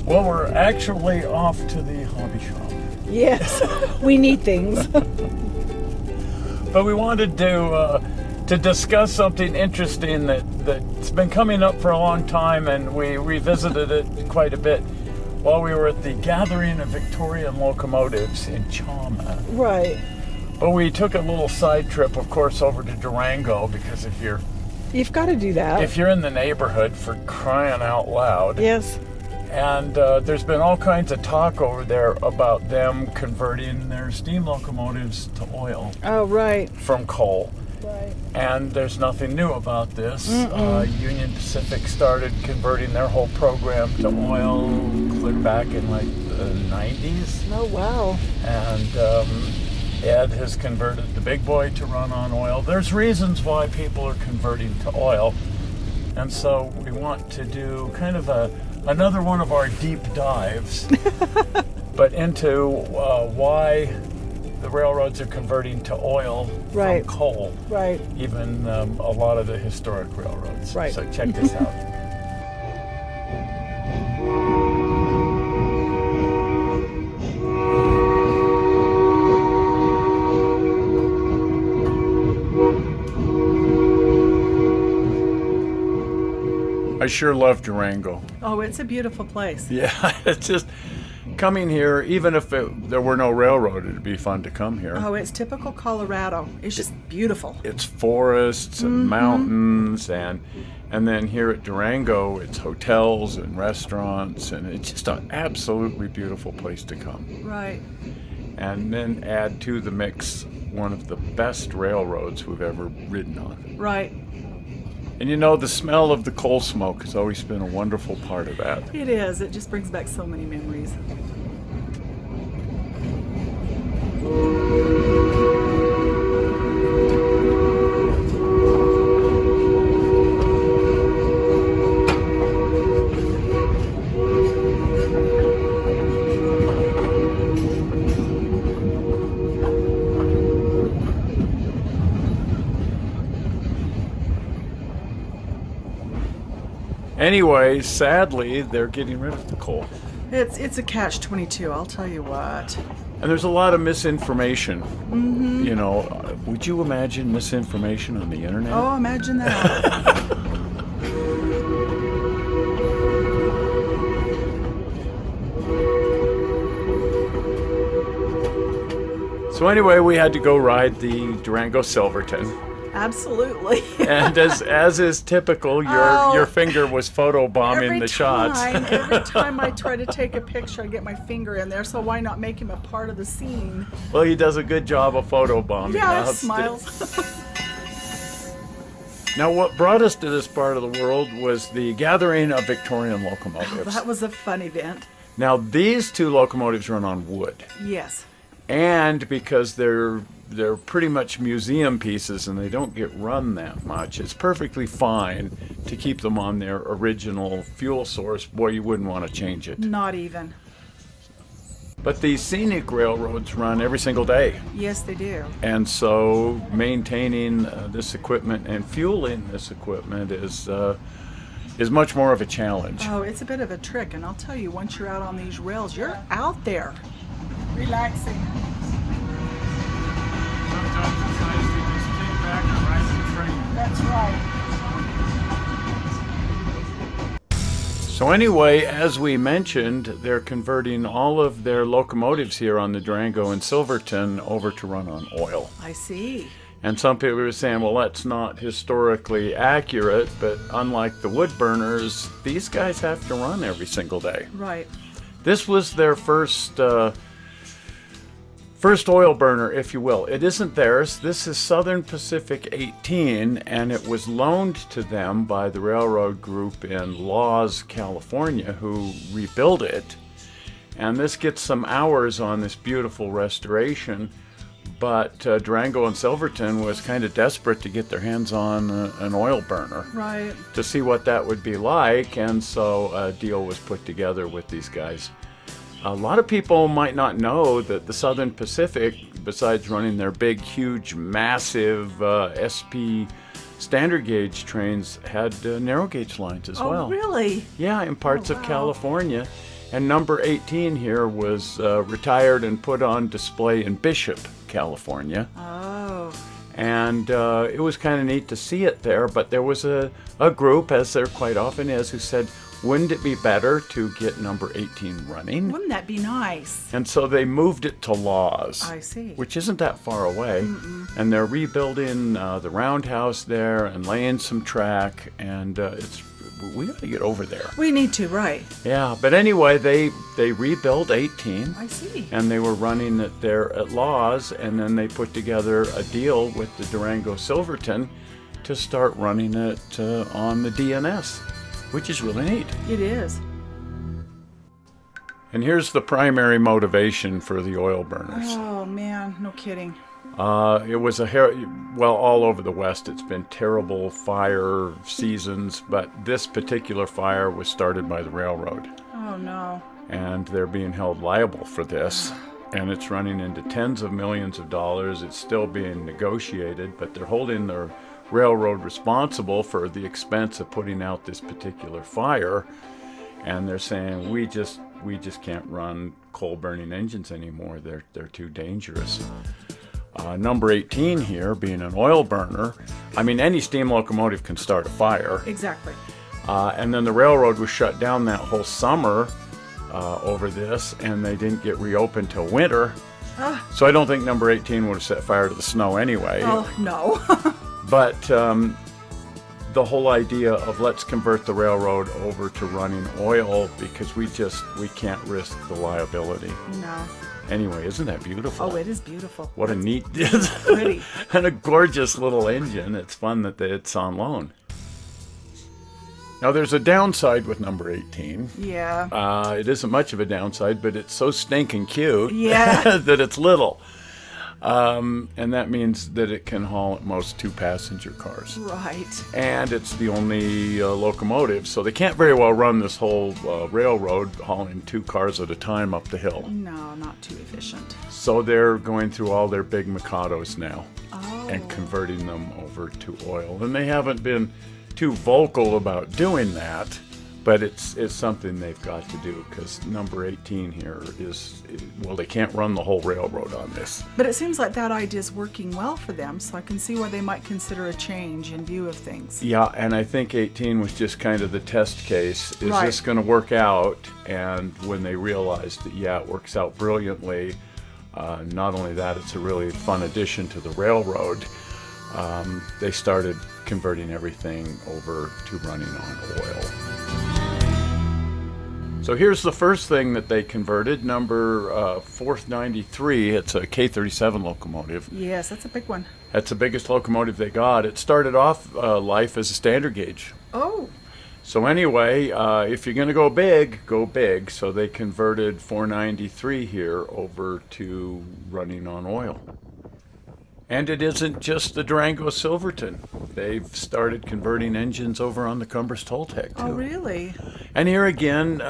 Well, we're actually off to the hobby shop. Yes, we need things. But we wanted to discuss something interesting that's been coming up for a long time, and we revisited it quite a bit while we were at the gathering of Victorian locomotives in Chama. Right. But we took a little side trip, of course, over to Durango, because You've got to do that. if you're in the neighborhood, for crying out loud. Yes. And there's been all kinds of talk over there about them converting their steam locomotives to oil Oh, right. from coal. Right. And there's nothing new about this. Union Pacific started converting their whole program to oil clear back in like the 90s. Oh, wow. And Ed has converted the big boy to run on oil. There's reasons why people are converting to oil. And so we want to do kind of another one of our deep dives, but into why the railroads are converting to oil Right. from coal. Right. Even a lot of the historic railroads. Right. So check this out. I sure love Durango. Oh, it's a beautiful place. Yeah, it's just coming here, even if there were no railroad, it'd be fun to come here. Oh, it's typical Colorado. It's just beautiful. It's forests and mountains, and then here at Durango, it's hotels and restaurants, and it's just an absolutely beautiful place to come. Right. And then add to the mix one of the best railroads we've ever ridden on. Right. And you know, the smell of the coal smoke has always been a wonderful part of that. It is. It just brings back so many memories. Anyway, sadly, they're getting rid of the coal. It's a catch-22, I'll tell you what. And there's a lot of misinformation. You know, would you imagine misinformation on the internet? Oh, imagine that. So anyway, we had to go ride the Durango Silverton. Absolutely. And as is typical, your finger was photo bombing the shots. Every time I try to take a picture, I get my finger in there, so why not make him a part of the scene? Well, he does a good job of photo bombing. Yeah, Now, smiles. Now, what brought us to this part of the world was the gathering of Victorian locomotives. That was a fun event. Now, these two locomotives run on wood. Yes. And because they're pretty much museum pieces and they don't get run that much, it's perfectly fine to keep them on their original fuel source. Boy, you wouldn't want to change it. Not even. But the scenic railroads run every single day. Yes, they do. And so maintaining this equipment and fueling this equipment is much more of a challenge. Oh, it's a bit of a trick, and I'll tell you, once you're out on these rails, you're out there. Relaxing. Sometimes it's nice to just kick back and ride the train. That's right. So anyway, as we mentioned, they're converting all of their locomotives here on the Durango and Silverton over to run on oil. I see. And some people were saying, well, that's not historically accurate, but unlike the wood burners, these guys have to run every single day. Right. This was their first oil burner, if you will. It isn't theirs. This is Southern Pacific 18, and it was loaned to them by the railroad group in Laws, California, who rebuilt it. And this gets some hours on this beautiful restoration. But Durango and Silverton was kind of desperate to get their hands on an oil burner. Right. To see what that would be like, and so a deal was put together with these guys. A lot of people might not know that the Southern Pacific, besides running their big, huge, massive SP standard gauge trains, had narrow gauge lines as well. Oh, really? Yeah, in parts Oh, of wow. California. And number 18 here was retired and put on display in Bishop, California. Oh. And it was kind of neat to see it there, but there was a group, as there quite often is, who said, wouldn't it be better to get number 18 running? Wouldn't that be nice? And so they moved it to Laws. I see. Which isn't that far away. Mm-mm. And they're rebuilding the roundhouse there and laying some track, and we got to get over there. We need to, right? Yeah, but anyway, they rebuilt 18. I see. And they were running it there at Laws, and then they put together a deal with the Durango Silverton to start running it on the DNS, which is really neat. It is. And here's the primary motivation for the oil burners. Oh, man, no kidding. It was all over the West, it's been terrible fire seasons, but this particular fire was started by the railroad. Oh, no. And they're being held liable for this. And it's running into tens of millions of dollars. It's still being negotiated, but they're holding the railroad responsible for the expense of putting out this particular fire. And they're saying, we just can't run coal burning engines anymore. They're too dangerous. Number 18 here, being an oil burner, I mean, any steam locomotive can start a fire. Exactly. And then the railroad was shut down that whole summer over this, and they didn't get reopened till winter. So I don't think number 18 would have set fire to the snow anyway. Oh, no. But the whole idea of let's convert the railroad over to running oil because we can't risk the liability. No. Anyway, isn't that beautiful? Oh, it is beautiful. What a neat, pretty. and a gorgeous little engine. It's fun that it's on loan. Now, there's a downside with number 18. Yeah. It isn't much of a downside, but it's so stinking cute that it's little. And that means that it can haul at most 2 passenger cars. Right. And it's the only locomotive, so they can't very well run this whole railroad hauling 2 cars at a time up the hill. No, not too efficient. So they're going through all their big Mikados now and Oh. converting them over to oil. And they haven't been too vocal about doing that, but it's something they've got to do because number 18 here they can't run the whole railroad on this. But it seems like that idea is working well for them, so I can see why they might consider a change in view of things. Yeah, and I think 18 was just kind of the test case. Is Right. this going to work out? And when they realized that, it works out brilliantly, not only that, it's a really fun addition to the railroad, they started converting everything over to running on oil. So here's the first thing that they converted, number 493. It's a K37 locomotive. Yes, that's a big one. That's the biggest locomotive they got. It started off life as a standard gauge. Oh. So anyway, if you're going to go big, go big. So they converted 493 here over to running on oil. And it isn't just the Durango Silverton. They've started converting engines over on the Cumbres and Toltec too. Oh, really? And here again,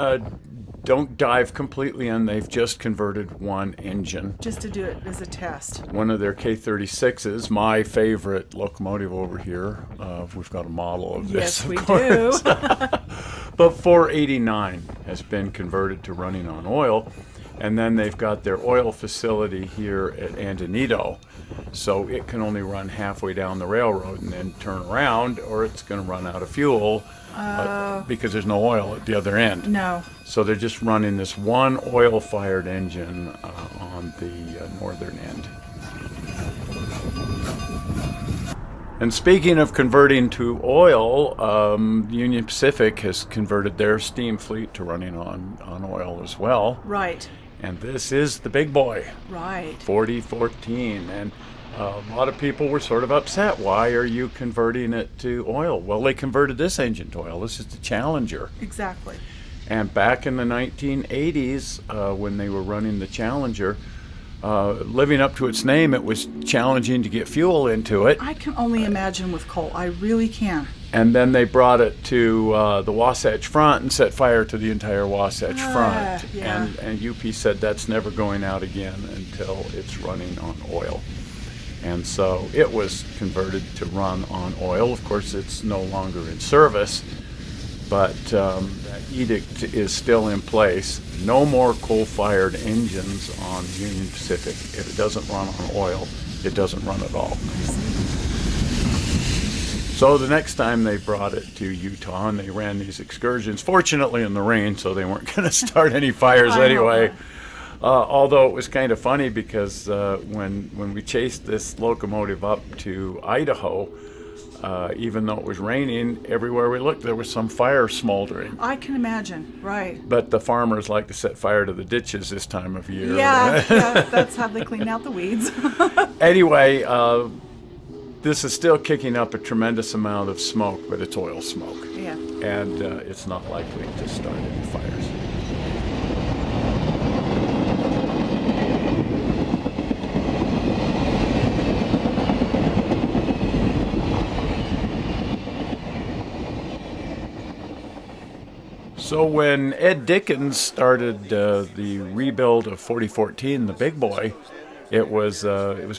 don't dive completely in. They've just converted one engine. Just to do it as a test. One of their K36s, my favorite locomotive over here. We've got a model of this, Yes, of we course. do. But 489 has been converted to running on oil. And then they've got their oil facility here at Antonito. So it can only run halfway down the railroad and then turn around, or it's going to run out of fuel because there's no oil at the other end. No. So they're just running this one oil-fired engine on the northern end. And speaking of converting to oil, Union Pacific has converted their steam fleet to running on oil as well. Right. And this is the big boy, Right. 4014. And a lot of people were sort of upset. Why are you converting it to oil? Well, they converted this engine to oil. This is the Challenger. Exactly. And back in the 1980s, when they were running the Challenger, living up to its name, it was challenging to get fuel into it. I can only imagine with coal. I really can. And then they brought it to the Wasatch Front and set fire to the entire Wasatch Front. Yeah. And UP said that's never going out again until it's running on oil. And so it was converted to run on oil. Of course, it's no longer in service, but that edict is still in place. No more coal-fired engines on Union Pacific. If it doesn't run on oil, it doesn't run at all. So the next time they brought it to Utah and they ran these excursions, fortunately in the rain, so they weren't going to start any fires anyway. Although it was kind of funny because when we chased this locomotive up to Idaho, even though it was raining, everywhere we looked there was some fire smoldering. I can imagine, right. But the farmers like to set fire to the ditches this time of year. Yeah, that's how they clean out the weeds. Anyway, this is still kicking up a tremendous amount of smoke, but it's oil smoke. Yeah. And it's not likely to start any fires. So when Ed Dickens started the rebuild of 4014, the big boy, it was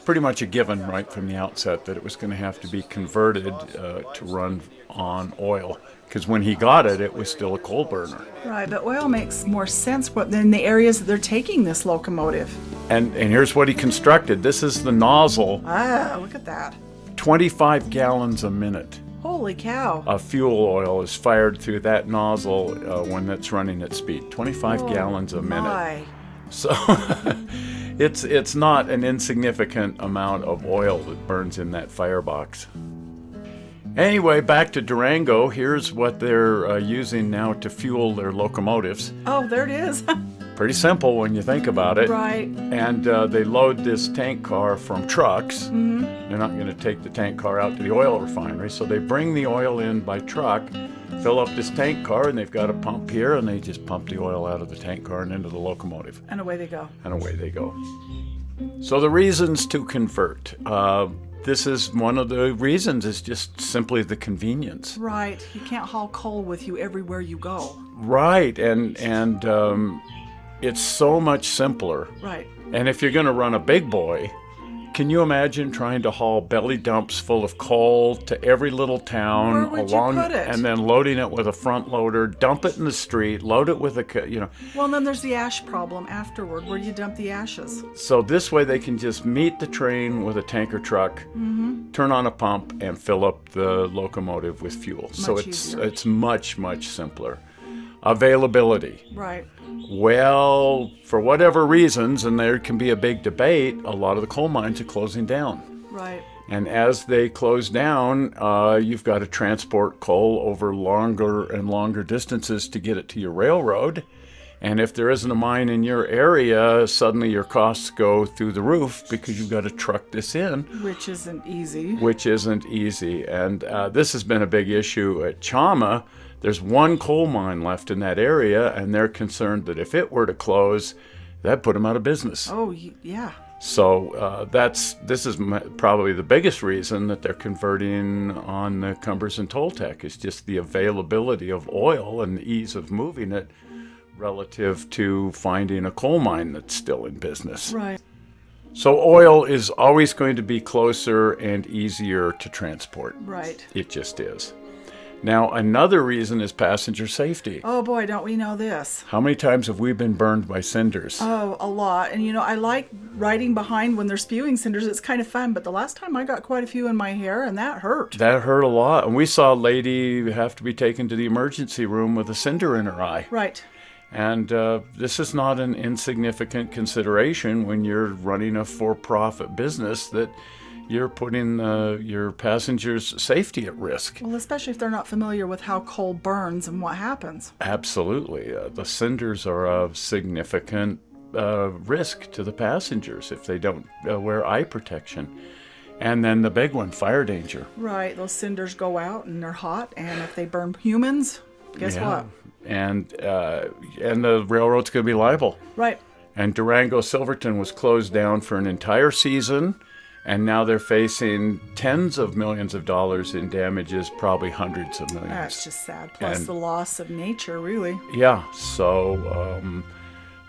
pretty much a given right from the outset that it was going to have to be converted to run on oil. Because when he got it, it was still a coal burner. Right, but oil makes more sense than the areas that they're taking this locomotive. And here's what he constructed. This is the nozzle. Ah, look at that. 25 gallons a minute. Holy cow. Of fuel oil is fired through that nozzle when it's running at speed. 25 gallons a minute. My. So it's not an insignificant amount of oil that burns in that firebox. Anyway, back to Durango. Here's what they're using now to fuel their locomotives. Oh, there it is. Pretty simple when you think about it. Right. And they load this tank car from trucks. Mm-hmm. They're not going to take the tank car out to the oil refinery, so they bring the oil in by truck, fill up this tank car, and they've got a pump here, and they just pump the oil out of the tank car and into the locomotive. And away they go. And away they go. So the reasons to convert. This is one of the reasons, is just simply the convenience. Right. You can't haul coal with you everywhere you go. Right, and it's so much simpler. Right. And if you're going to run a big boy, can you imagine trying to haul belly dumps full of coal to every little town Where would you put it? And then loading it with a front loader, dump it in the street, load it with Well, and then there's the ash problem afterward, where you dump the ashes. So this way they can just meet the train with a tanker truck, turn on a pump, and fill up the locomotive with fuel. So it's much, much simpler. Availability. Right. Well, for whatever reasons, and there can be a big debate, a lot of the coal mines are closing down. Right. And as they close down, you've got to transport coal over longer and longer distances to get it to your railroad. And if there isn't a mine in your area, suddenly your costs go through the roof because you've got to truck this in. Which isn't easy. And this has been a big issue at Chama. There's one coal mine left in that area, and they're concerned that if it were to close, that'd put them out of business. Oh, yeah. So this is probably the biggest reason that they're converting on the Cumbres and Toltec, is just the availability of oil and the ease of moving it relative to finding a coal mine that's still in business. Right. So oil is always going to be closer and easier to transport. Right. It just is. Now, another reason is passenger safety. Oh boy, don't we know this. How many times have we been burned by cinders? Oh, a lot. And I like riding behind when they're spewing cinders. It's kind of fun. But the last time I got quite a few in my hair, and that hurt. That hurt a lot. And we saw a lady have to be taken to the emergency room with a cinder in her eye. Right. And this is not an insignificant consideration when you're running a for-profit business, that you're putting your passengers' safety at risk. Well, especially if they're not familiar with how coal burns and what happens. Absolutely. The cinders are a significant risk to the passengers if they don't wear eye protection. And then the big one, fire danger. Right. Those cinders go out and they're hot. And if they burn humans, guess what? And the railroad's going to be liable. Right. And Durango Silverton was closed down for an entire season. And now they're facing tens of millions of dollars in damages, probably hundreds of millions. That's just sad. Plus the loss of nature, really. Yeah. So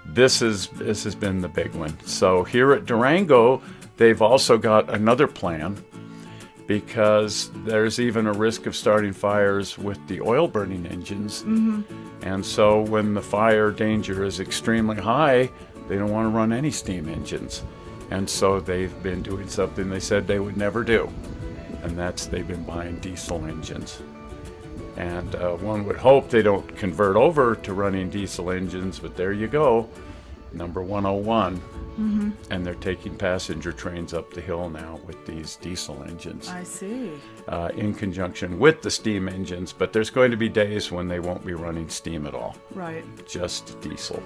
this has been the big one. So here at Durango, they've also got another plan. because there's even a risk of starting fires with the oil burning engines. And so when the fire danger is extremely high, they don't want to run any steam engines. And so they've been doing something they said they would never do, and that's they've been buying diesel engines. And one would hope they don't convert over to running diesel engines, but there you go, number 101. And they're taking passenger trains up the hill now with these diesel engines. I see. In conjunction with the steam engines, but there's going to be days when they won't be running steam at all. Right. Just diesel.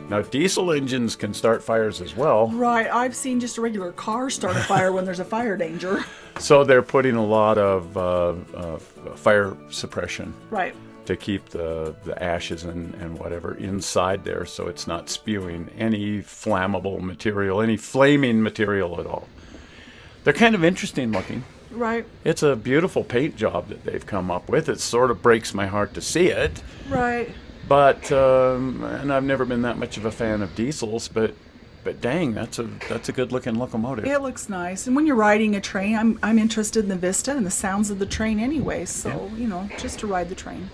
Now, diesel engines can start fires as well. Right. I've seen just a regular car start a fire when there's a fire danger. So they're putting a lot of fire suppression. Right. To keep the ashes and whatever inside there, so it's not spewing any flammable material, any flaming material at all. They're kind of interesting looking. Right. It's a beautiful paint job that they've come up with. It sort of breaks my heart to see it. Right. But and I've never been that much of a fan of diesels, but dang, that's a good looking locomotive. It looks nice. And when you're riding a train, I'm interested in the vista and the sounds of the train anyway. So, just to ride the train.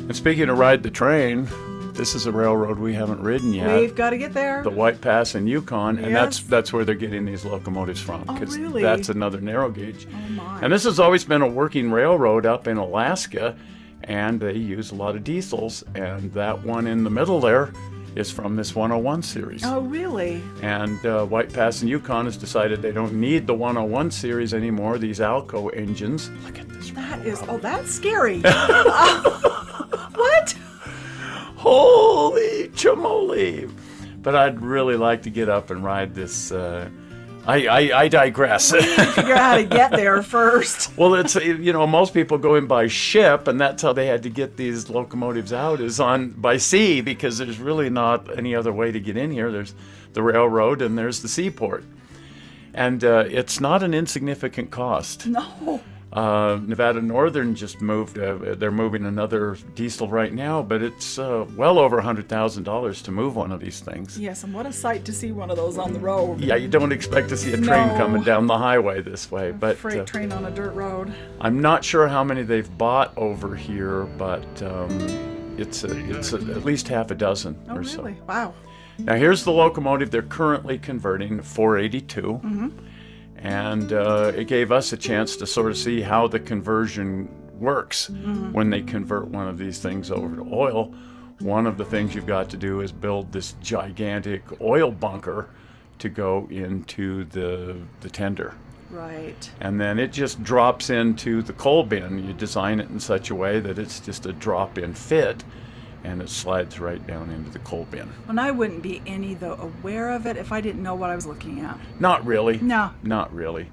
And speaking of ride the train, this is a railroad we haven't ridden yet. We've got to get there. The White Pass in Yukon, and Yes. that's where they're getting these locomotives from. Oh, 'Cause really? that's another narrow gauge. Oh, my. And this has always been a working railroad up in Alaska, and they use a lot of diesels. And that one in the middle there is from this 101 series. Oh, really? And White Pass in Yukon has decided they don't need the 101 series anymore, these Alco engines. Look at this. That's scary. What? Holy chamole! But I'd really like to get up and ride this. I digress. We need to figure out how to get there first. Well, it's most people go in by ship, and that's how they had to get these locomotives out, is by sea, because there's really not any other way to get in here. There's the railroad and there's the seaport, and it's not an insignificant cost. No. Nevada Northern just moved. They're moving another diesel right now, but it's well over $100,000 to move one of these things. Yes, and what a sight to see one of those on the road. Yeah, you don't expect to see a train No. coming down the highway this way, but Freight train on a dirt road. I'm not sure how many they've bought over here, but it's at least half a dozen Oh, or so. really? Wow. Now here's the locomotive they're currently converting, 482. And it gave us a chance to sort of see how the conversion works when they convert one of these things over to oil. One of the things you've got to do is build this gigantic oil bunker to go into the tender. Right. And then it just drops into the coal bin. You design it in such a way that it's just a drop-in fit, and it slides right down into the coal bin. And I wouldn't be any, though, aware of it if I didn't know what I was looking at. Not really. No. Not really.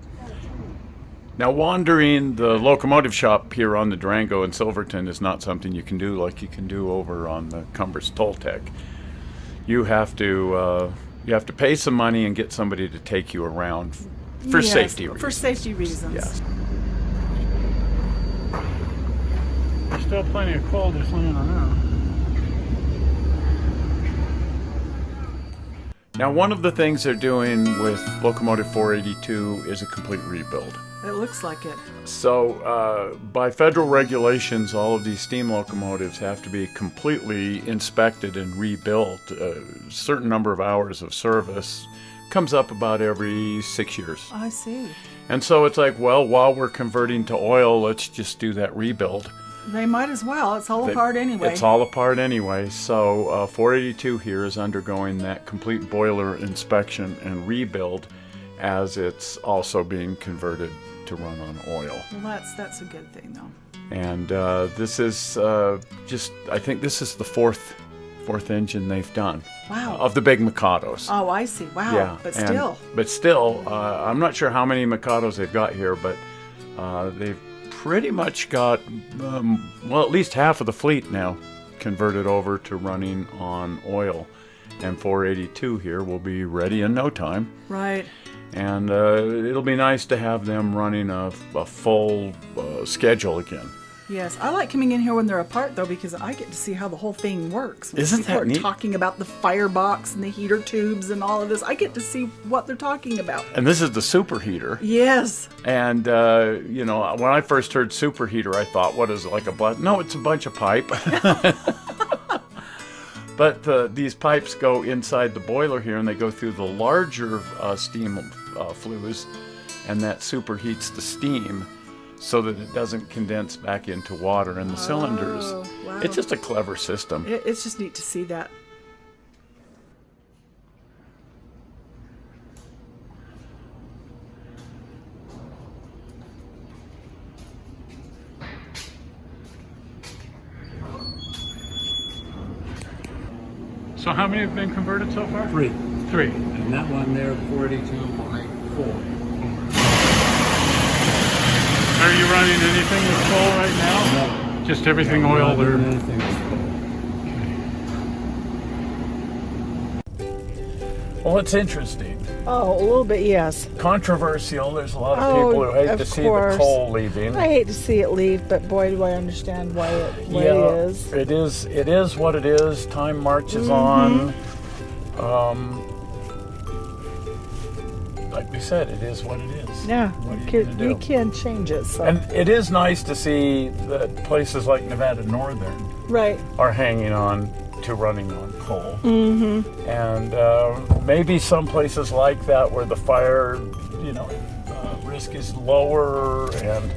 Now, wandering the locomotive shop here on the Durango and Silverton is not something you can do like you can do over on the Cumbres and Toltec. You have to pay some money and get somebody to take you around for Yes, safety reasons. For safety reasons. Yes. There's still plenty of coal just laying around. Now, one of the things they're doing with Locomotive 482 is a complete rebuild. It looks like it. So, by federal regulations, all of these steam locomotives have to be completely inspected and rebuilt. A certain number of hours of service comes up about every 6 years. I see. And so it's like, well, while we're converting to oil, let's just do that rebuild. They might as well. It's all apart anyway. It's all apart anyway. So 482 here is undergoing that complete boiler inspection and rebuild as it's also being converted to run on oil. Well, that's a good thing, though. And this is I think this is the fourth engine they've done. Wow. Of the big Mikados. Oh, I see. Wow. Yeah. But still. I'm not sure how many Mikados they've got here, but they've pretty much got, at least half of the fleet now converted over to running on oil. And 482 here will be ready in no time. Right. And it'll be nice to have them running a full schedule again. Yes, I like coming in here when they're apart though because I get to see how the whole thing works. When Isn't people that are neat? talking about the firebox and the heater tubes and all of this. I get to see what they're talking about. And this is the superheater. Yes. And, you know, when I first heard superheater, I thought, what is it, like a button? No, it's a bunch of pipe. But these pipes go inside the boiler here, and they go through the larger steam flues, and that superheats the steam so that it doesn't condense back into water in the cylinders. Wow. It's just a clever system. It's just neat to see that. So how many have been converted so far? 3. 3. And that one there, 42 by 4. Are you running anything with coal right now? No. Just everything I'm not oil doing or? anything with coal. Well, it's interesting. Oh, a little bit, yes. Controversial. There's a lot of Oh, people who hate of to see course. the coal leaving. I hate to see it leave, but boy, do I understand why it is. It is. It is what it is. Time marches on. Like we said, it is what it is. Yeah, What are you gonna you do? can change it. So. And it is nice to see that places like Nevada Northern Right. are hanging on to running on coal. Mm-hmm. And maybe some places like that where the fire, you know, risk is lower and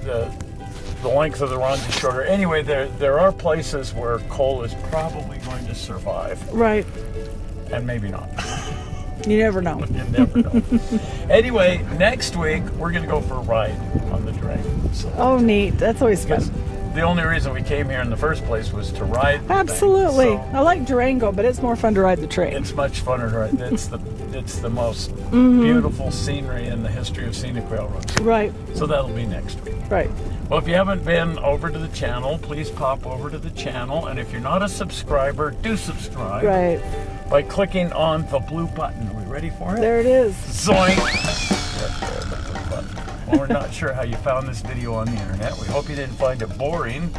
the length of the runs is shorter. Anyway, there are places where coal is probably going to survive, Right. and maybe not. You never know. You never know. Anyway, next week we're going to go for a ride on the Durango. So, Oh, neat. That's always because fun. the only reason we came here in the first place was to ride the thing. Absolutely. So I like Durango, but it's more fun to ride the train. it's much funner to ride. It's the most beautiful scenery in the history of scenic railroads. Right. So that'll be next week. Right. Well, if you haven't been over to the channel, please pop over to the channel. And if you're not a subscriber, do subscribe Right. by clicking on the blue button. Are we ready for it? There it is. Zoink! Right there, the blue button. Well, we're not sure how you found this video on the internet. We hope you didn't find it boring.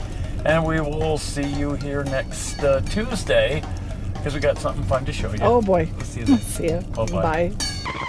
And we will see you here next Tuesday because we got something fun to show you. Oh boy. See you then. See ya. Bye-bye. Bye.